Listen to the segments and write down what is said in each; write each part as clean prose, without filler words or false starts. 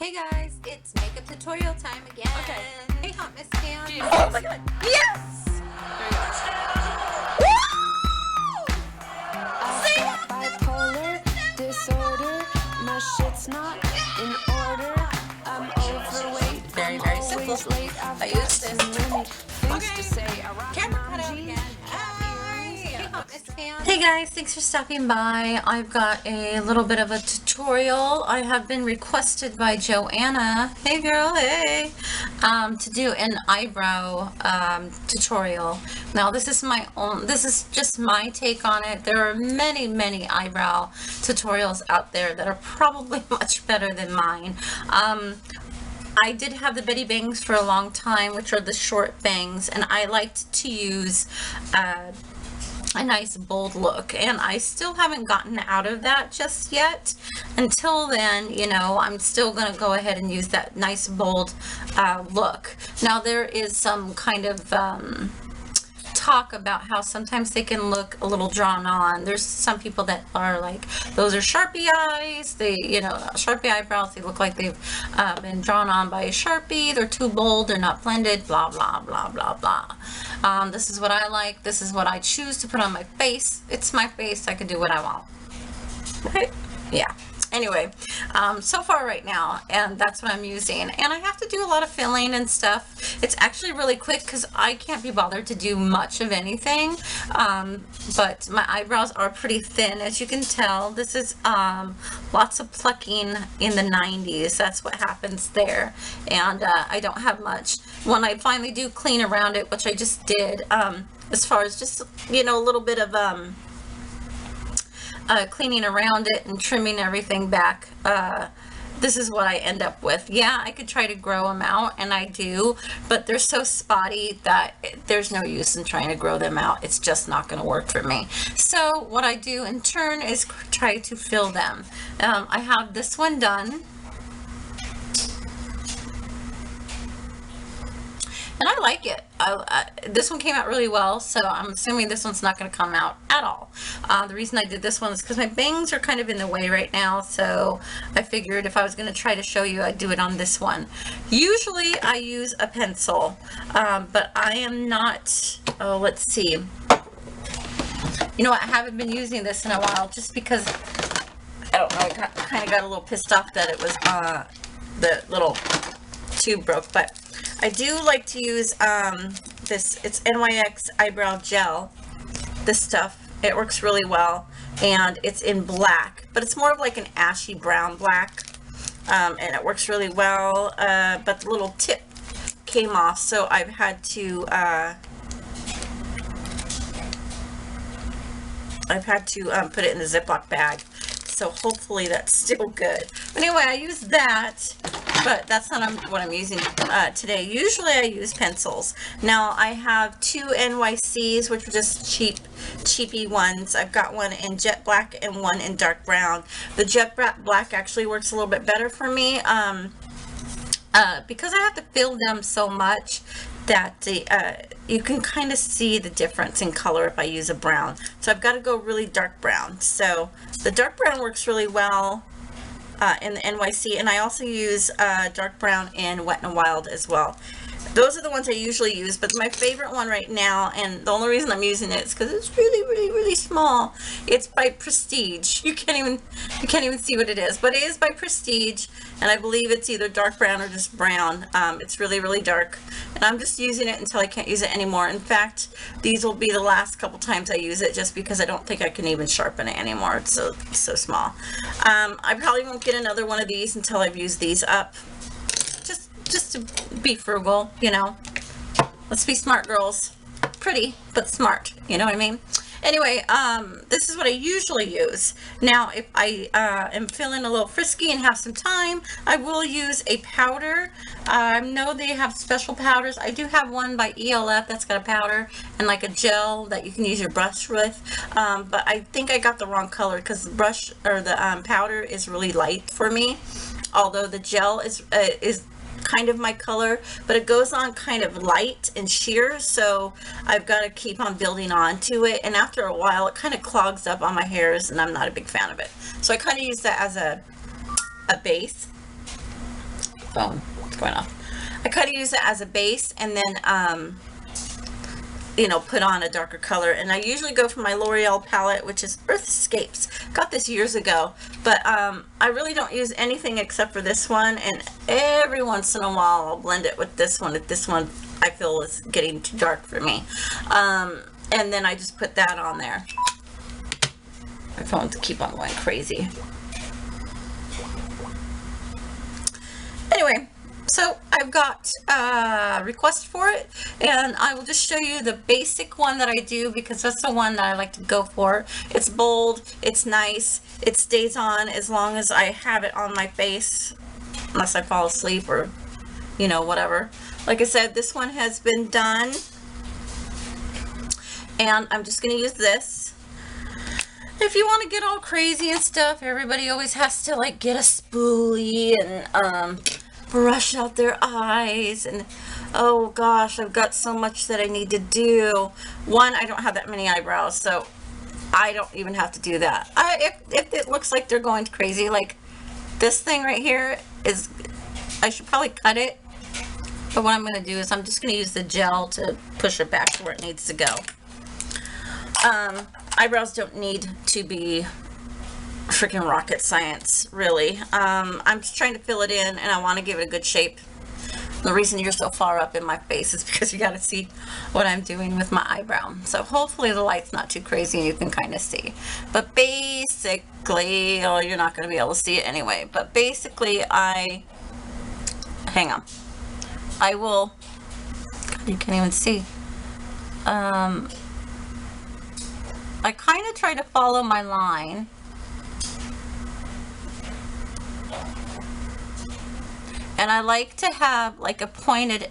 Hey guys, it's makeup tutorial time again. Okay. Hey Hot Miss Cam. Oh my god. Yes! There you Woo! Got bipolar disorder. My shit's not in order. I'm overweight. Very, I'm very always simple. late. I've I got use this. too many things Okay. to say. I rock Camera my cut out jeans, again. cat earrings, Hey Hot Miss Cam. Hey guys, thanks for stopping by. I've got a little bit of a tutorial. I have been requested by Joanna, hey girl, hey, to do an eyebrow tutorial. Now this is just my take on it. There are many eyebrow tutorials out there that are probably much better than mine. I did have the Betty Bangs for a long time, which are the short bangs, and I liked to use a nice bold look, and I still haven't gotten out of that just yet. Until then, you know, I'm still going to go ahead and use that nice bold look. Now there is some kind of talk about how sometimes they can look a little drawn on. There's some people that are like, those are Sharpie eyes, they, you know, Sharpie eyebrows, they look like they've been drawn on by a Sharpie, they're too bold, they're not blended, blah blah blah blah blah. This is what I like, this is what I choose to put on my face. It's my face, I can do what I want, right? Yeah. Anyway, so far right now, and that's what I'm using, and I have to do a lot of filling and stuff. It's actually really quick because I can't be bothered to do much of anything, but my eyebrows are pretty thin, as you can tell. This is lots of plucking in the 90s. That's what happens there, and I don't have much. When I finally do clean around it, which I just did, as far as just, you know, a little bit of cleaning around it and trimming everything back, this is what I end up with. Yeah, I could try to grow them out, and I do, but they're so spotty that there's no use in trying to grow them out. It's just not going to work for me. So what I do in turn is try to fill them. I have this one done, and I like it. This one came out really well, so I'm assuming this one's not going to come out at all. The reason I did this one is because my bangs are kind of in the way right now, so I figured if I was going to try to show you, I'd do it on this one. Usually I use a pencil, but I am not, oh, let's see. You know what, I haven't been using this in a while just because, I don't know, I kind of got a little pissed off that it was, the little tube broke, but I do like to use this, it's NYX eyebrow gel, this stuff. It works really well, and it's in black, but it's more of like an ashy brown black, and it works really well, but the little tip came off, so I've had to put it in the Ziploc bag. So hopefully that's still good. But anyway, I use that, but that's not what I'm using today. Usually I use pencils. Now I have two NYCs, which are just cheapy ones. I've got one in jet black and one in dark brown. The jet black actually works a little bit better for me because I have to fill them so much that you can kind of see the difference in color if I use a brown. So I've got to go really dark brown. So the dark brown works really well in the NYC, and I also use dark brown in Wet n Wild as well. Those are the ones I usually use, but my favorite one right now, and the only reason I'm using it is because it's really small. It's by Prestige. You can't even see what it is, but it is by Prestige, and I believe it's either dark brown or just brown. It's really dark, and I'm just using it until I can't use it anymore. In fact, these will be the last couple times I use it, just because I don't think I can even sharpen it anymore. It's so small. I probably won't get another one of these until I've used these up. Just to be frugal, you know. Let's be smart girls. Pretty, but smart, you know what I mean? Anyway, this is what I usually use. Now, if I am feeling a little frisky and have some time, I will use a powder. I know they have special powders. I do have one by ELF that's got a powder and like a gel that you can use your brush with. But I think I got the wrong color because the brush or the powder is really light for me. Although the gel is kind of my color, but it goes on kind of light and sheer, so I've got to keep on building on to it, and after a while it kind of clogs up on my hairs, and I'm not a big fan of it. So I kind of use that as a base. phone. What's going on? I kind of use it as a base and then, you know, put on a darker color. And I usually go for my L'Oreal palette, which is Earth Escapes. Got this years ago, but I really don't use anything except for this one. And every once in a while, I'll blend it with this one. If this one I feel is getting too dark for me, and then I just put that on there. My phones keep on going crazy. Anyway, so I've got a request for it, and I will just show you the basic one that I do because that's the one that I like to go for. It's bold, it's nice, it stays on as long as I have it on my face, unless I fall asleep or, you know, whatever. Like I said, this one has been done, and I'm just going to use this. If you want to get all crazy and stuff, everybody always has to like get a spoolie and brush out their eyes, and oh gosh, I've got so much that I need to do. One, I don't have that many eyebrows, so I don't even have to do that. If it looks like they're going crazy, like this thing right here is, I should probably cut it, but what I'm going to do is I'm just going to use the gel to push it back to where it needs to go. Eyebrows don't need to be freaking rocket science, really. I'm just trying to fill it in, and I want to give it a good shape. The reason you're so far up in my face is because you got to see what I'm doing with my eyebrow. So hopefully the light's not too crazy and you can kind of see. But basically, oh, you're not going to be able to see it anyway. But basically, hang on. I will, God, you can't even see. I kind of try to follow my line. And I like to have like a pointed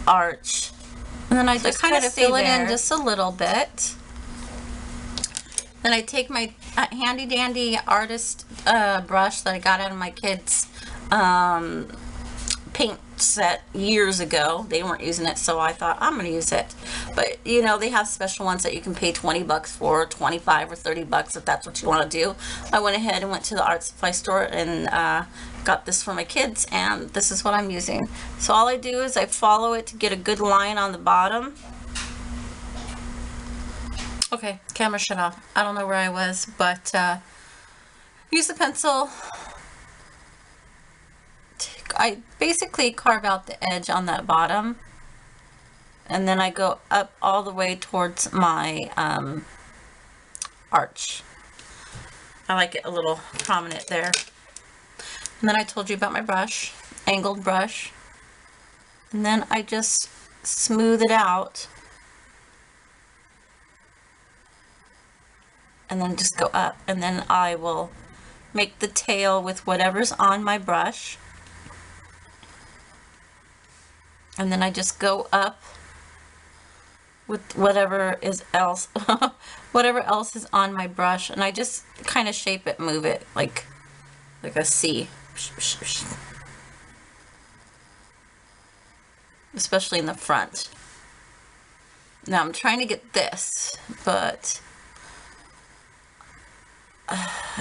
arch. And then I just kind of fill it in just a little bit. Then I take my handy dandy artist brush that I got out of my kids' paint set years ago. They weren't using it, so I thought I'm gonna use it. But you know, they have special ones that you can pay 20 bucks for, 25 or 30 bucks if that's what you want to do. I went ahead and went to the art supply store and got this for my kids, and this is what I'm using. So all I do is I follow it to get a good line on the bottom. Okay, camera shut off. I don't know where I was, but use the pencil. I basically carve out the edge on that bottom, and then I go up all the way towards my arch. I like it a little prominent there. And then I told you about my brush, angled brush, and then I just smooth it out, and then just go up, and then I will make the tail with whatever's on my brush. And then I just go up with whatever else is on my brush, and I just kind of shape it, move it like a C. Especially in the front. Now I'm trying to get this, but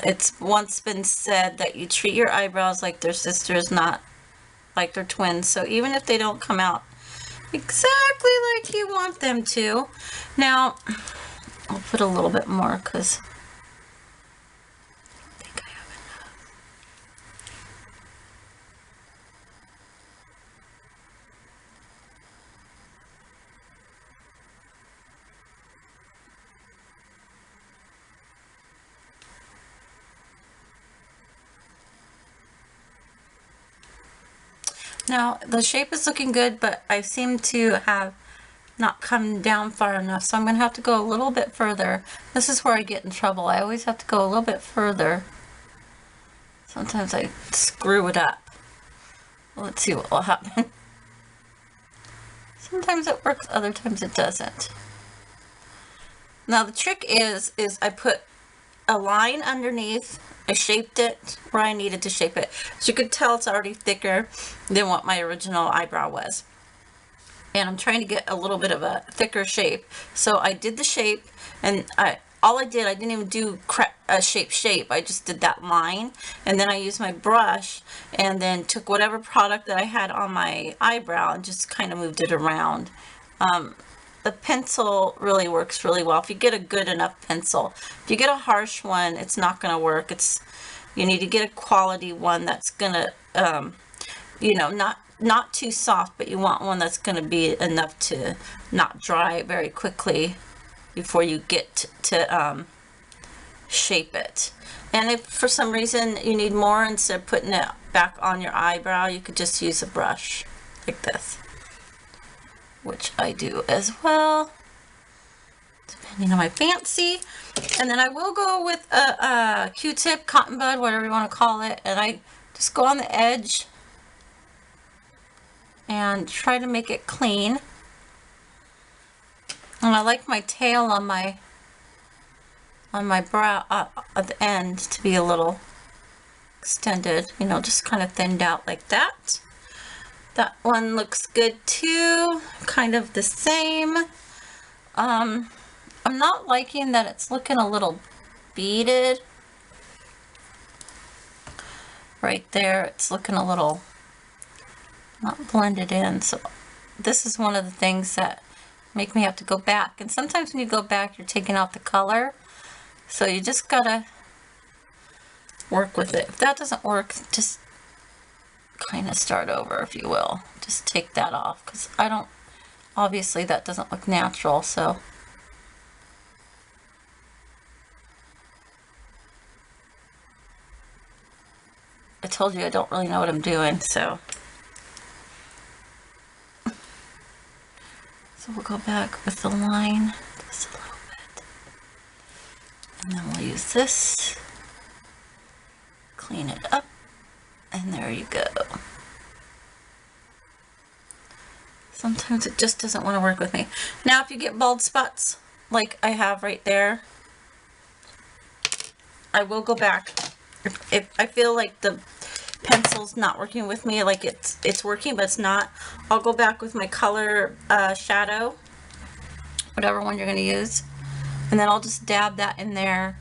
it's once been said that you treat your eyebrows like they're sisters, not like they're twins. So even if they don't come out exactly like you want them to. Now I'll put a little bit more because I think I have enough. Now the shape is looking good, but I seem to have not come down far enough, so I'm going to have to go a little bit further. This is where I get in trouble. I always have to go a little bit further. Sometimes I screw it up. Well, let's see what will happen. Sometimes it works, other times it doesn't. Now the trick is I put a line underneath. I shaped it where I needed to shape it. So you could tell it's already thicker than what my original eyebrow was. And I'm trying to get a little bit of a thicker shape. So I did the shape, and all I did, I didn't even do shape. I just did that line, and then I used my brush and then took whatever product that I had on my eyebrow and just kind of moved it around. The pencil really works really well if you get a good enough pencil. If you get a harsh one, it's not going to work. You need to get a quality one that's going to, you know, not too soft, but you want one that's going to be enough to not dry very quickly before you get to shape it. And if for some reason you need more, instead of putting it back on your eyebrow, you could just use a brush like this, which I do as well, depending on my fancy. And then I will go with a Q-tip, cotton bud, whatever you want to call it, and I just go on the edge and try to make it clean. And I like my tail on my brow at the end to be a little extended, you know, just kind of thinned out like that. That one looks good too, kind of the same. I'm not liking that it's looking a little beaded. Right there, it's looking a little not blended in. So this is one of the things that make me have to go back. And sometimes when you go back, you're taking out the color. So you just gotta work with it. If that doesn't work, just kind of start over, if you will. Just take that off, because obviously that doesn't look natural, so. I told you I don't really know what I'm doing, so. So we'll go back with the line just a little bit. And then we'll use this. Clean it up. And there you go. Sometimes it just doesn't want to work with me. Now if you get bald spots like I have right there, I will go back. If I feel like the pencil's not working with me, like it's working but it's not, I'll go back with my color shadow, whatever one you're going to use, and then I'll just dab that in there,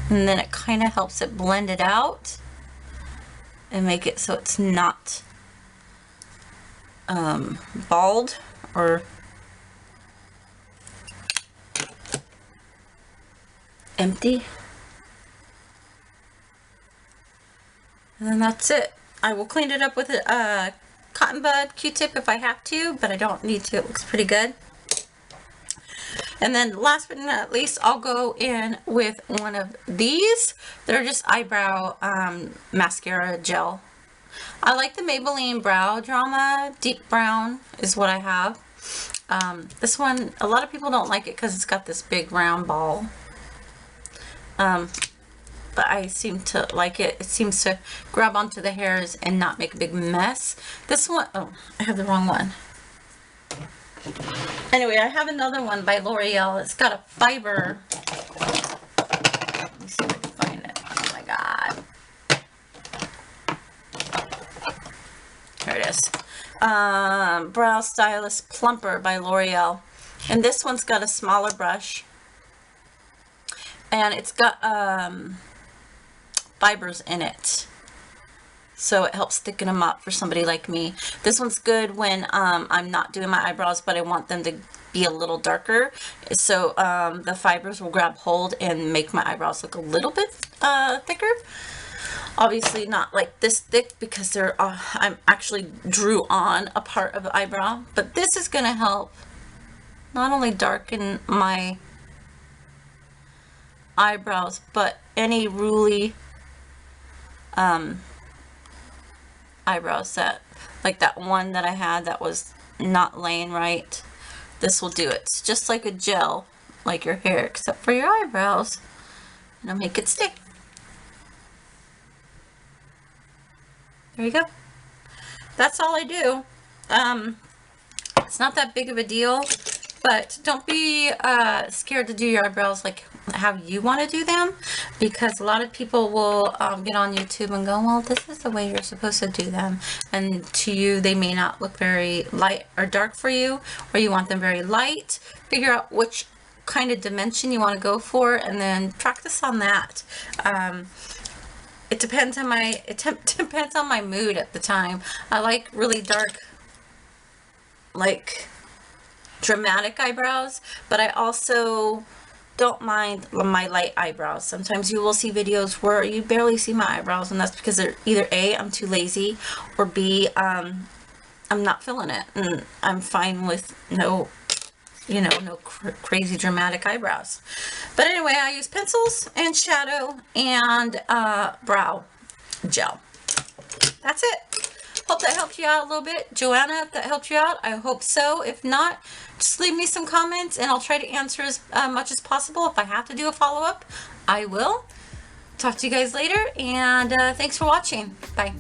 and then it kind of helps it blend it out and make it so it's not bald or empty. And then that's it. I will clean it up with a cotton bud Q-tip if I have to, but I don't need to. It looks pretty good. And then last but not least, I'll go in with one of these. They're just eyebrow mascara gel. I like the Maybelline Brow Drama Deep Brown is what I have. This one, a lot of people don't like it because it's got this big round ball. But I seem to like it. It seems to grab onto the hairs and not make a big mess. This one, oh, I have the wrong one. Anyway, I have another one by L'Oreal. It's got a fiber. Let me see if I can find it. Oh my God. There it is. Brow Stylist Plumper by L'Oreal. And this one's got a smaller brush. And it's got fibers in it, so it helps thicken them up for somebody like me. This one's good when I'm not doing my eyebrows, but I want them to be a little darker, so the fibers will grab hold and make my eyebrows look a little bit thicker. Obviously not like this thick, because they're I'm actually drew on a part of the eyebrow, but this is going to help not only darken my eyebrows, but any ruly eyebrows that, like that one that I had that was not laying right. This will do it. It's just like a gel, like your hair, except for your eyebrows. And I'll make it stick. There you go. That's all I do. It's not that big of a deal, but don't be scared to do your eyebrows like how you want to do them, because a lot of people will get on YouTube and go, well, this is the way you're supposed to do them, and to you they may not look very light or dark for you, or you want them very light. Figure out which kind of dimension you want to go for, and then practice on that. It depends on my mood at the time. I like really dark, like dramatic eyebrows, but I also don't mind my light eyebrows. Sometimes you will see videos where you barely see my eyebrows, and that's because they're either A, I'm too lazy, or B, I'm not feeling it, and I'm fine with no crazy dramatic eyebrows. But anyway, I use pencils and shadow and brow gel. That's it. Hope that helped you out a little bit. Joanna, if that helped you out, I hope so. If not, just leave me some comments and I'll try to answer as much as possible. If I have to do a follow-up, I will. Talk to you guys later, and thanks for watching. Bye.